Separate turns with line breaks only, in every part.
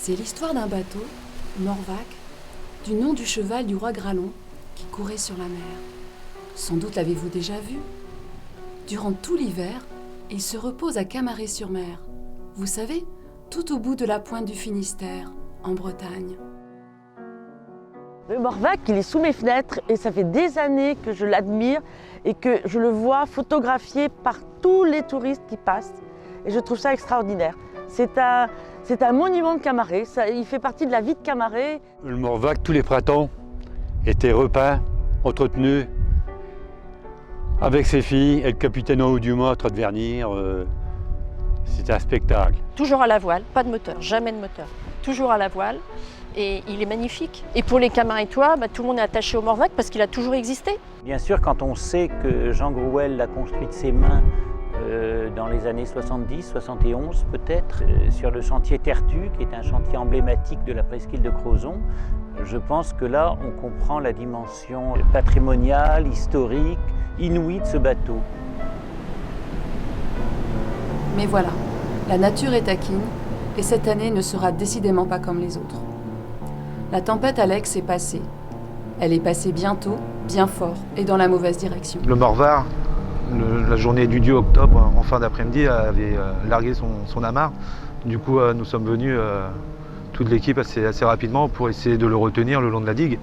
C'est l'histoire d'un bateau, Morvac, du nom du cheval du roi Gralon, qui courait sur la mer. Sans doute l'avez-vous déjà vu. Durant tout l'hiver, il se repose à Camaret-sur-Mer. Vous savez, tout au bout de la pointe du Finistère, en Bretagne.
Le Morvac, il est sous mes fenêtres et ça fait des années que je l'admire et que je le vois photographié par tous les touristes qui passent. Et je trouve ça extraordinaire. C'est un monument de Camaret, il fait partie de la vie de Camaret.
Le Morvac, tous les printemps, était repeint, entretenu, avec ses filles et le capitaine en haut du mât en train de vernir. C'était un spectacle.
Toujours à la voile, pas de moteur, jamais de moteur. Toujours à la voile et il est magnifique. Et pour les Camarétois, tout le monde est attaché au Morvac parce qu'il a toujours existé.
Bien sûr, quand on sait que Jean Grouel l'a construit de ses mains dans les années 70, 71 peut-être, sur le chantier Tertu, qui est un chantier emblématique de la presqu'île de Crozon, je pense que là, on comprend la dimension patrimoniale, historique, inouïe de ce bateau.
Mais voilà, la nature est taquine et cette année ne sera décidément pas comme les autres. La tempête Alex est passée. Elle est passée bientôt, bien fort et dans la mauvaise direction.
Le Morvar, la journée du 10 octobre, en fin d'après-midi, avait largué son amarre. Du coup, nous sommes venus, toute l'équipe, assez rapidement pour essayer de le retenir le long de la digue.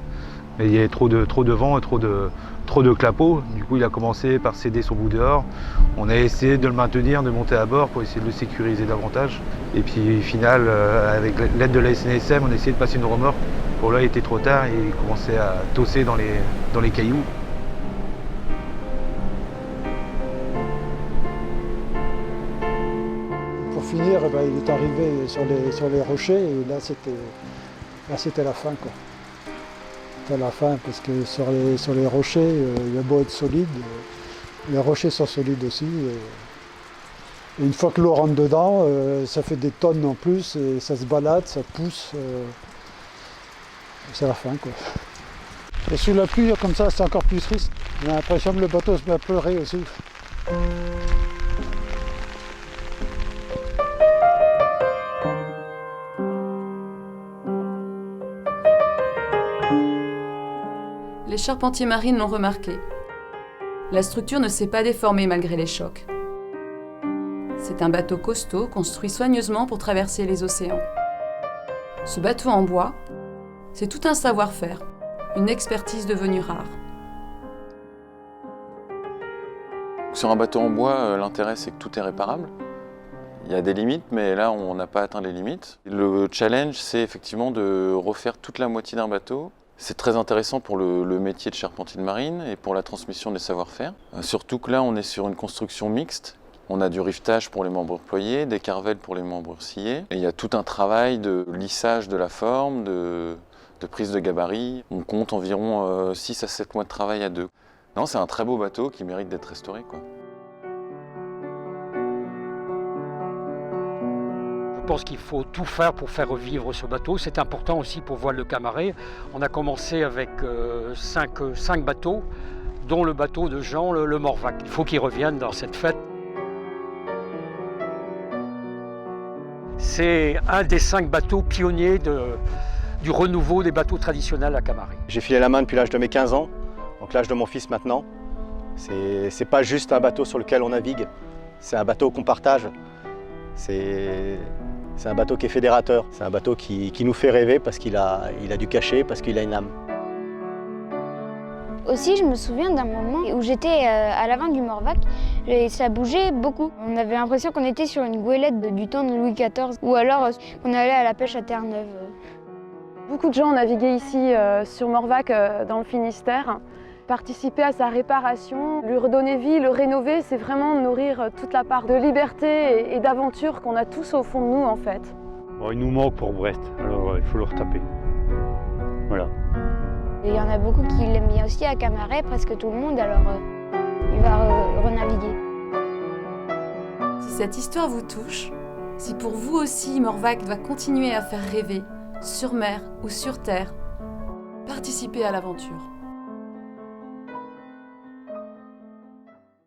Mais il y avait trop de vent et trop de clapots. Du coup, il a commencé par céder son bout dehors. On a essayé de le maintenir, de monter à bord pour essayer de le sécuriser davantage. Et puis, au final, avec l'aide de la SNSM, on a essayé de passer une remorque. Pour là, il était trop tard et il commençait à tosser dans les cailloux.
Pour finir, il est arrivé sur les rochers et là, c'était la fin, quoi. C'était la fin parce que sur les rochers, il a beau être solide, les rochers sont solides aussi. Et une fois que l'eau rentre dedans, ça fait des tonnes en plus et ça se balade, ça pousse. C'est la fin, quoi. Et sous la pluie, comme ça, c'est encore plus triste. J'ai l'impression que le bateau se met à pleurer aussi.
Les charpentiers marines l'ont remarqué. La structure ne s'est pas déformée malgré les chocs. C'est un bateau costaud construit soigneusement pour traverser les océans. Ce bateau en bois, c'est tout un savoir-faire, une expertise devenue rare.
Sur un bateau en bois, l'intérêt c'est que tout est réparable. Il y a des limites, mais là on n'a pas atteint les limites. Le challenge, c'est effectivement de refaire toute la moitié d'un bateau. C'est très intéressant pour le métier de charpentier de marine et pour la transmission des savoir-faire. Surtout que là, on est sur une construction mixte. On a du rivetage pour les membres ployés, des carvelles pour les membres sciés. Et il y a tout un travail de lissage de la forme, de prise de gabarit. On compte environ 6 à 7 mois de travail à deux. Non, c'est un très beau bateau qui mérite d'être restauré, quoi.
Je pense qu'il faut tout faire pour faire revivre ce bateau. C'est important aussi pour Voile de Camaret. On a commencé avec 5 bateaux, dont le bateau de Jean, le Morvac. Il faut qu'il revienne dans cette fête. C'est un des 5 bateaux pionniers du renouveau des bateaux traditionnels à Camaret.
J'ai filé la main depuis l'âge de mes 15 ans, donc l'âge de mon fils maintenant. C'est pas juste un bateau sur lequel on navigue, c'est un bateau qu'on partage. C'est un bateau qui est fédérateur, c'est un bateau qui nous fait rêver parce qu'il a du cachet, parce qu'il a une âme.
Aussi, je me souviens d'un moment où j'étais à l'avant du Morvac et ça bougeait beaucoup. On avait l'impression qu'on était sur une goélette du temps de Louis XIV ou alors qu'on allait à la pêche à Terre-Neuve.
Beaucoup de gens ont navigué ici sur Morvac dans le Finistère. Participer à sa réparation, lui redonner vie, le rénover, c'est vraiment nourrir toute la part de liberté et d'aventure qu'on a tous au fond de nous en fait.
Bon, il nous manque pour Brest, alors il faut le retaper. Voilà.
Il y en a beaucoup qui l'aiment bien aussi à Camaret, presque tout le monde, alors il va renaviguer.
Si cette histoire vous touche, si pour vous aussi Morvac doit continuer à faire rêver, sur mer ou sur terre, participez à l'aventure.